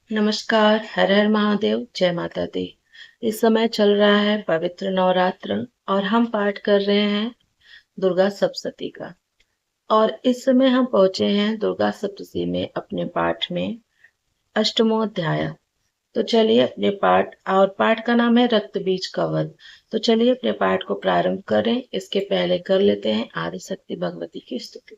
नमस्कार, हर हर महादेव, जय माता दी। इस समय चल रहा है पवित्र नवरात्र और हम पाठ कर रहे हैं दुर्गा सप्तशती का। और इस समय हम पहुंचे हैं दुर्गा सप्तशती में अपने पाठ में अष्टमो अध्याय। तो चलिए अपने पाठ, और पाठ का नाम है रक्त बीज का वध। तो चलिए अपने पाठ को प्रारंभ करें। इसके पहले कर लेते हैं आदिशक्ति भगवती की स्तुति।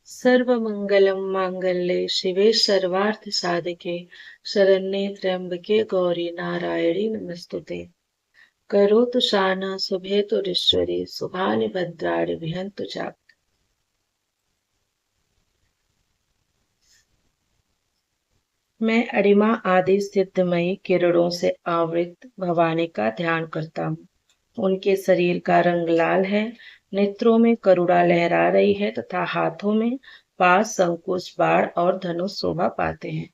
सर्वमंगलं मांगल्ये शिवे सर्वार्थ साधके शरण्ये त्र्यंबके गौरी नारायणी नमस्तुते। करोतु शाना शुभेतुरीश्वरी शुभानि भद्राणि विहन्तु च। मैं अरिमा आदि सिद्धमयी किरणों से आवृत भवानी का ध्यान करता हूँ। उनके शरीर का रंग लाल है, नेत्रों में करुणा लहरा रही है तथा हाथों में पास अंकुश बाण और धनुष शोभा पाते हैं।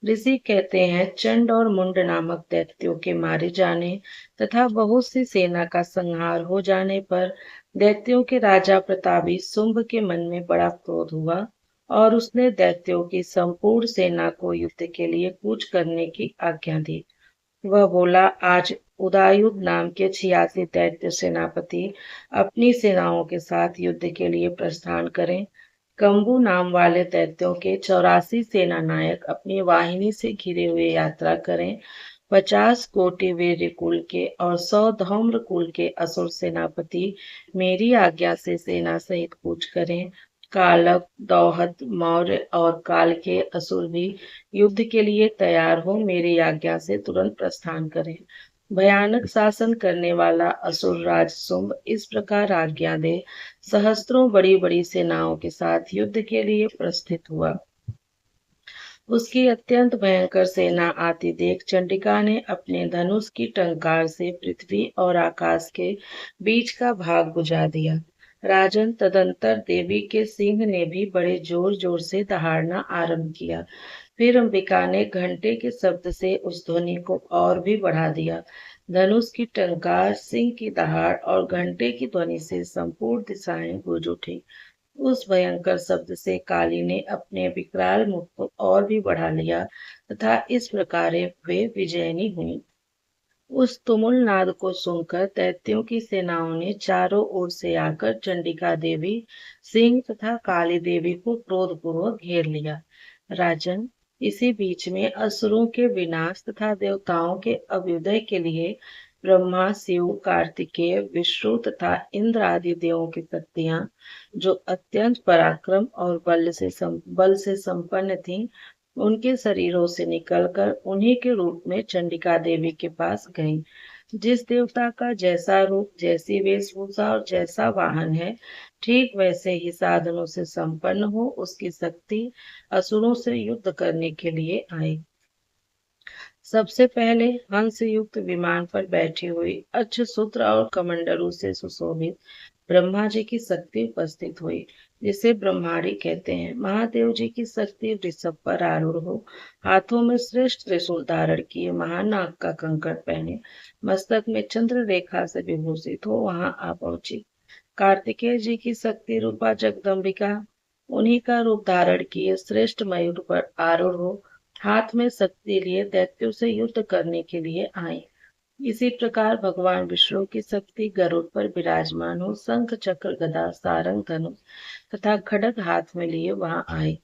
ऋषि कहते हैं चंड और मुंड नामक दैत्यों के मारे जाने तथा बहुत सी सेना का संहार हो जाने पर दैत्यों के राजा प्रतापी शुंभ के मन में बड़ा क्रोध हुआ और उसने दैत्यों की संपूर्ण सेना को युद्ध के लिए कूच करने की आज्ञा दी। वह बोला, आज उदययुध नाम के 86 दैत्य सेनापति अपनी सेनाओं के साथ युद्ध के लिए प्रस्थान करें। कंबू नाम वाले दैत्यों के 84 सेना नायक अपनी वाहिनी से घिरे हुए यात्रा करें। 50 कोटि वीर कुल के और 100 धौम्र कुल के असुर सेनापति मेरी आज्ञा से सेना सहित कूच करें। कालक, दौहत, मौर्य और काल के असुर भी युद्ध के लिए तैयार हो मेरी आज्ञा से तुरंत प्रस्थान करें। भयानक शासन करने वाला असुर राज शुंभ इस प्रकार आज्ञा दे सहस्त्रों बड़ी बड़ी सेनाओं के साथ युद्ध के लिए प्रस्थित हुआ। उसकी अत्यंत भयंकर सेना आती देख चंडिका ने अपने धनुष की टंकार से पृथ्वी और आकाश के बीच का भाग बुझा दिया। राजन, तदंतर देवी के सिंह ने भी बड़े जोर जोर से दहाड़ना आरंभ किया। फिर अंबिका ने घंटे के शब्द से उस ध्वनि को और भी बढ़ा दिया। धनुष की टंकार, सिंह की दहाड़ और घंटे की ध्वनि से संपूर्ण दिशाएं गूंज उठी। उस भयंकर शब्द से काली ने अपने विकराल मुख को और भी बढ़ा लिया तथा इस प्रकार वे विजयनी हुई। उस तुमुल नाद को सुनकर दैत्यों की सेनाओं ने चारों ओर से आकर चंडिका देवी, सिंह तथा काली देवी को क्रोधपूर्वक घेर लिया। राजन, इसी बीच में असुरों के विनाश तथा देवताओं के अभ्युदय के लिए ब्रह्मा, शिव, कार्तिकेय, विष्णु तथा इंद्र आदि देवों की शक्तियां, जो अत्यंत पराक्रम और बल से संपन्न थीं, उनके शरीरों से निकलकर उन्हीं के रूप में चंडिका देवी के पास गईं। जिस देवता का जैसा रूप, जैसी वेशभूषा और जैसा वाहन है, ठीक वैसे ही साधनों से संपन्न हो उसकी शक्ति असुरों से युद्ध करने के लिए आई। सबसे पहले हंस युक्त विमान पर बैठी हुई अक्षसूत्र और कमंडलू से सुशोभित ब्रह्मा जी की शक्ति उपस्थित हुई, जिसे ब्रह्माणी कहते हैं। महादेव जी की शक्ति वृषभ पर आरूढ़ हो, हाथों में श्रेष्ठ त्रिशूल धारण किए, महानाग का कंकण पहने, मस्तक में चंद्र रेखा से विभूषित हो वहां आ पहुंची। कार्तिकेय जी की शक्ति रूपा जगदम्बिका उन्हीं का रूप धारण किए श्रेष्ठ मयूर पर आरूढ़ हो हाथ में शक्ति लिए दैत्यों से युद्ध करने के लिए आई। इसी प्रकार भगवान विष्णु की शक्ति गरुड़ पर विराजमान हो शंख, चक्र, गदा, सारंग, धनुष तथा खड्ग हाथ में लिए वहां आए।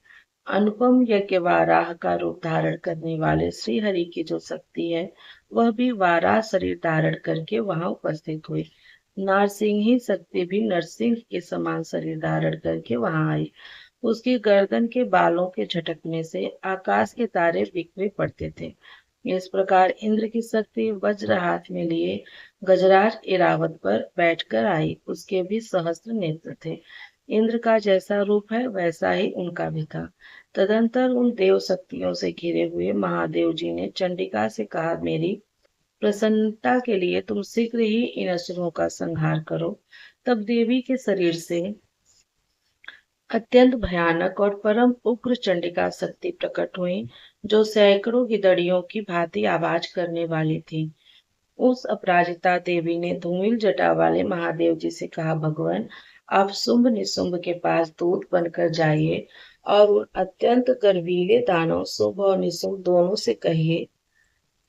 अनुपम यज्ञ वाराह का रूप धारण करने वाले श्री हरि की जो शक्ति है, वह भी वाराह शरीर धारण करके वहां उपस्थित हुई। नारसिंही शक्ति भी नरसिंह के समान शरीर धारण करके वहां आई। उसकी गर्दन के बालों के झटकने से आकाश के तारे बिखरे पड़ते थे। इस प्रकार इंद्र की शक्ति वज्र हाथ में लिए गजराज इरावत पर बैठकर आई। उसके भी सहस्त्र नेत्र थे। इंद्र का जैसा रूप है वैसा ही उनका भी था। तदंतर उन देव शक्तियों से घिरे हुए महादेव जी ने चंडिका से कहा, मेरी प्रसन्नता के लिए तुम शीघ्र ही इन असुरों का संहार करो। तब देवी के शरीर से अत्यंत भयानक और परम उग्र चंडिका शक्ति प्रकट हुई, जो सैकड़ों गिदड़ियों की भांति आवाज करने वाली थी। उस अपराजिता देवी ने धूमिल जटा वाले महादेव जी से कहा, भगवान, आप शुंभ निशुंभ के पास दूत बनकर जाइए और उन अत्यंत गर्वीले दानों शुभ और निशुभ दोनों से कहिए,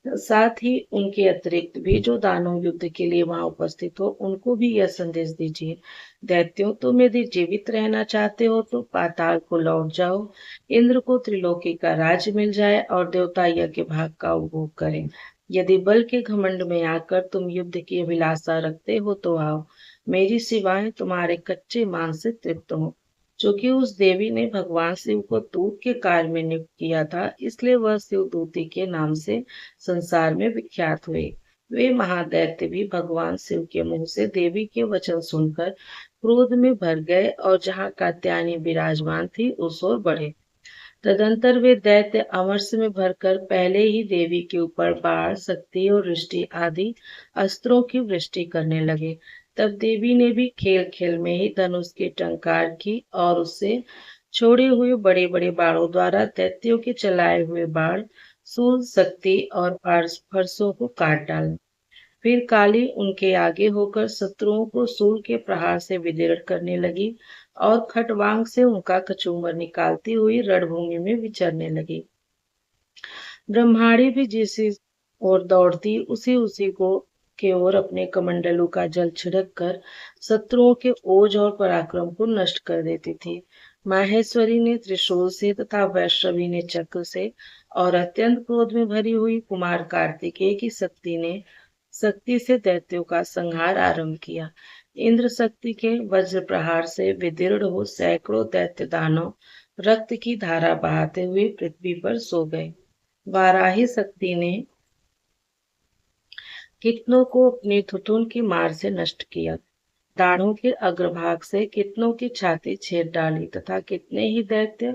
साथ ही उनके अतिरिक्त भी जो दानव युद्ध के लिए वहां उपस्थित हो उनको भी यह संदेश दीजिए, दैत्यों तुम यदि जीवित रहना चाहते हो तो पाताल को लौट जाओ, इंद्र को त्रिलोकी का राज्य मिल जाए और देवता यज्ञ भाग का उपभोग करें। यदि बल के घमंड में आकर तुम युद्ध की अभिलाषा रखते हो तो आओ, मेरी सिवाय तुम्हारे कच्चे मान से तृप्त हो। चूंकि उस देवी ने भगवान शिव को दूत के कार्य में नियुक्त किया था, इसलिए वह शिवदूती के नाम से संसार में विख्यात हुए। वे महादैत्य भी भगवान शिव के मुंह से देवी के वचन सुनकर क्रोध में भर गए और जहाँ कात्यायनी विराजमान थी उस ओर बढ़े। तदंतर वे दैत्य अमरस में भरकर पहले ही देवी के ऊपर बाण, शक्ति और वृष्टि आदि अस्त्रों की वृष्टि करने लगे। तब देवी ने भी खेल खेल में ही धनुष की टंकार की और उससे छोड़े हुए बड़े बड़े बाणों द्वारा दैत्यों के चलाए हुए बाण, शूल, शक्ति और फरसों को काट डाला। फिर काली उनके आगे होकर शत्रुओं को शूल के प्रहार से विदीर्ण करने लगी और खटवांग से उनका कचूमर निकालती हुई रणभूमि में विचरने लगी। ब्रह्माणी भी जिस ओर दौड़ती उसी उसी को के ओर अपने कमंडलों का जल छिड़क कर शत्रुओं के ओज और पराक्रम को नष्ट कर देती थी। माहेश्वरी ने त्रिशूल से तथा वैष्णवी ने चक्र से और अत्यंत क्रोध में भरी हुई कुमार कार्तिकेय की शक्ति से दैत्यों का संहार आरंभ किया। इंद्र शक्ति के वज्र प्रहार से विदीर्ण हो सैकड़ों दैत्य दानव रक्त की धारा बहाते हुए पृथ्वी पर सो गए। वाराही शक्ति ने कितनों को अपने थुथुन की मार से नष्ट किया, दाढ़ों के अग्रभाग से कितनों की छाती छेद डाली तथा कितने ही दैत्य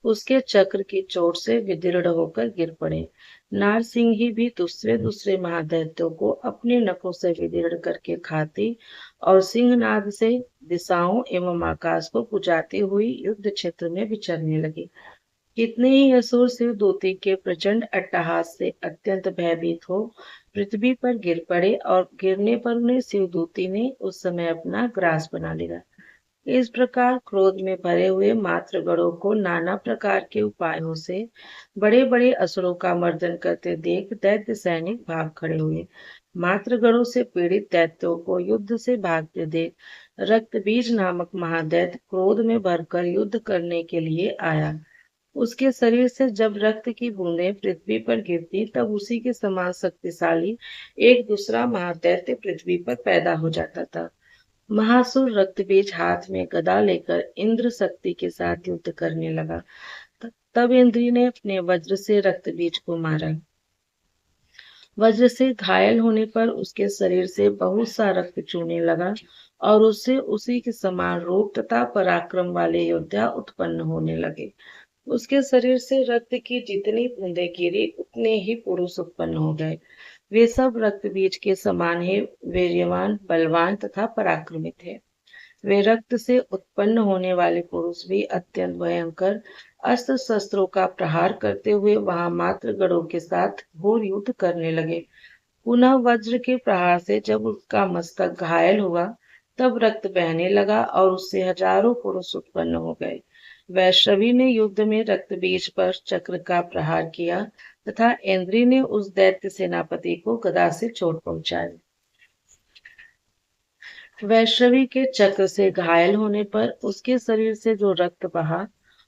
उसके चक्र की चोट से विदीर्ण होकर गिर पड़े। नारसिंह ही भी दूसरे दूसरे महादैत्यों को अपने नखों से विदीर्ण करके खाती और सिंहनाद से दिशाओं एवं आकाश को पुजाती हुई युद्ध क्षेत्र में विचरने लगी। कितने ही असुर शिवदूती के प्रचंड अट्टहास से अत्यंत भयभीत हो पृथ्वी पर गिर पड़े और गिरने पर उन्हें शिवदूती ने उस समय अपना ग्रास बना लिया। इस प्रकार क्रोध में भरे हुए मातृगणों को नाना प्रकार के उपायों से बड़े बड़े असुरों का मर्दन करते देख दैत्य सैनिक भाग खड़े हुए। मातृगणों से पीड़ित दैत्यों को युद्ध से भागते देख रक्तबीज नामक महादैत्य क्रोध में भरकर युद्ध करने के लिए आया। उसके शरीर से जब रक्त की बूंदें पृथ्वी पर गिरती तब उसी के समान शक्तिशाली एक दूसरा महादैत्य पृथ्वी पर पैदा हो जाता था। महासुर रक्तबीज हाथ में गदा लेकर इंद्र शक्ति के साथ युद्ध करने लगा। तब इंद्र ने अपने वज्र से रक्तबीज को मारा। वज्र से घायल होने पर उसके शरीर से बहुत सा रक्त चूने लगा और उससे उसी के समान रूप तथा पराक्रम वाले योद्धा उत्पन्न होने लगे। उसके शरीर से रक्त की जितनी बूंदें गिरी उतने ही पुरुष उत्पन्न हो गए। वे सब रक्त बीज के समान ही वीर्यवान, बलवान तथा पराक्रमी थे। वे रक्त से उत्पन्न होने वाले पुरुष भी अत्यंत भयंकर अस्त्र शस्त्रों का प्रहार करते हुए वहां मात्र गणों के साथ घोर युद्ध करने लगे। पुनः वज्र के प्रहार से जब उसका मस्तक घायल हुआ तब रक्त बहने लगा और उससे हजारों पुरुष उत्पन्न हो गए। वैष्णवी ने युद्ध में रक्तबीज पर चक्र का प्रहार किया तथा इंद्री ने उस दैत्य सेनापति को गदा से चोट पहुंचाई। वैष्णवी के चक्र से घायल होने पर उसके शरीर से जो रक्त बहा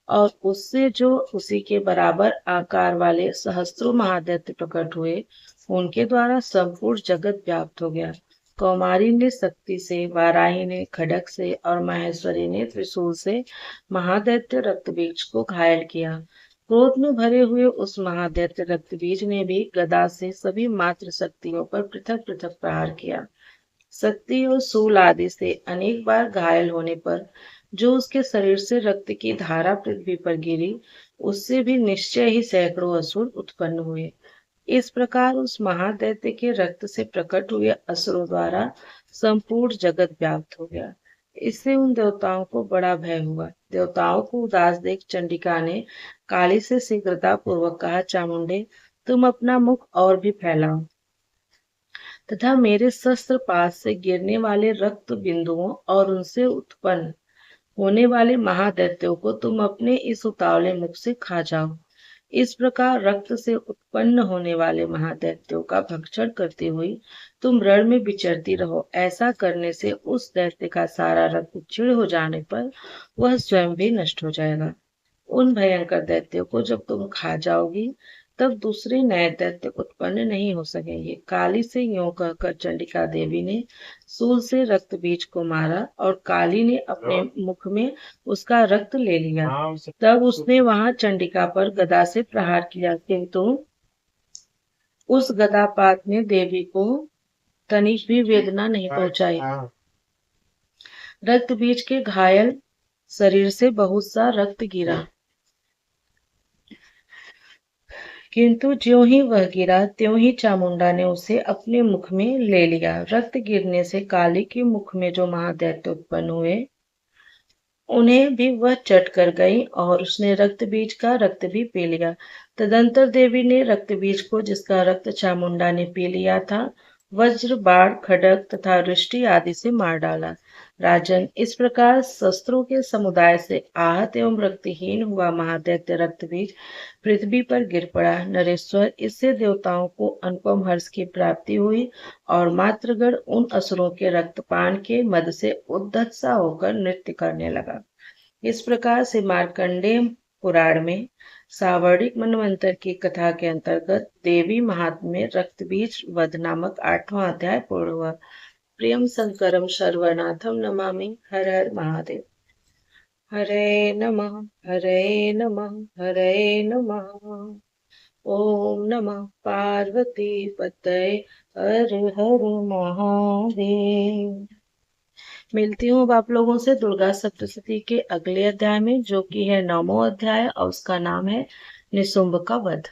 और उससे जो उसी के बराबर आकार वाले सहस्त्रों महादैत्य प्रकट हुए, उनके द्वारा संपूर्ण जगत व्याप्त हो गया। कौमारी ने शक्ति से, वाराही ने खड्ग से और माहेश्वरी ने त्रिशूल से महादैत्य रक्तबीज को घायल किया। क्रोध में भरे हुए उस महादैत्य रक्तबीज ने भी गदा से सभी मात्र शक्तियों पर पृथक पृथक प्रहार किया। शक्ति और शूल आदि से अनेक बार घायल होने पर जो उसके शरीर से रक्त की धारा पृथ्वी पर गिरी, उससे भी निश्चय ही सैकड़ों असुर उत्पन्न हुए। इस प्रकार उस महादैत्य के रक्त से प्रकट हुए असुरों द्वारा संपूर्ण जगत व्याप्त हो गया। इससे उन देवताओं को बड़ा भय हुआ। देवताओं को उदास देख चंडिका ने काली से शीघ्रता पूर्वक कहा, चामुंडे, तुम अपना मुख और भी फैलाओ तथा मेरे शस्त्र पास से गिरने वाले रक्त बिंदुओं और उनसे उत्पन्न होने वाले महादैत्यों को तुम अपने इस उतावले मुख से खा जाओ। इस प्रकार रक्त से उत्पन्न होने वाले महादैत्यों का भक्षण करती हुई तुम रण में विचरती रहो। ऐसा करने से उस दैत्य का सारा रक्त क्षीण हो जाने पर वह स्वयं भी नष्ट हो जाएगा। उन भयंकर दैत्यों को जब तुम खा जाओगी, तब दूसरे नए दैत्य उत्पन्न नहीं हो सकेंगे। काली से यों कहकर चंडिका देवी ने सूल से रक्त बीज को मारा और काली ने अपने मुख में उसका रक्त ले लिया। तब उसने वहां चंडिका पर गदा से प्रहार किया, किंतु उस गदापात ने देवी को तनिक भी वेदना नहीं पहुंचाई। रक्त बीज के घायल शरीर से बहुत सा रक्त गिरा, किंतु ज्यों ही वह गिरा त्यों ही चामुंडा ने उसे अपने मुख में ले लिया। रक्त गिरने से काली के मुख में जो महादैत्य उत्पन्न हुए, उन्हें भी वह चट कर गई और उसने रक्त बीज का रक्त भी पी लिया। तदंतर देवी ने रक्त बीज को, जिसका रक्त चामुंडा ने पी लिया था, वज्र, बाण, खड्ग तथा वृष्टि आदि से मार डाला। राजन, इस प्रकार शस्त्रों के समुदाय से आहत एवं रक्तहीन हुआ महादैत्य रक्त बीज पृथ्वी पर गिर पड़ा। नरेश्वर, इससे देवताओं को अनुपम हर्ष की प्राप्ति हुई और मातृगण उन असुरों के रक्तपान के मद से उद्धत सा होकर नृत्य करने लगा। इस प्रकार से मार्कंडेय पुराण में सावर्णिक मनवंतर की कथा के अंतर्गत देवी महात्म्य रक्तबीज वध नामक 8वां अध्याय पूर्ण हुआ। प्रियम शंकरम शर्वनाथम नमामि। हर हर महादेव। हरे नमः, हरे नमः, हरे नमः। ओम नमः पार्वती पतये, हर हर महादेव। मिलती हूँ अब आप लोगों से दुर्गा सप्तशती के अगले अध्याय में, जो कि है 9वां अध्याय और उसका नाम है निशुंभ का वध।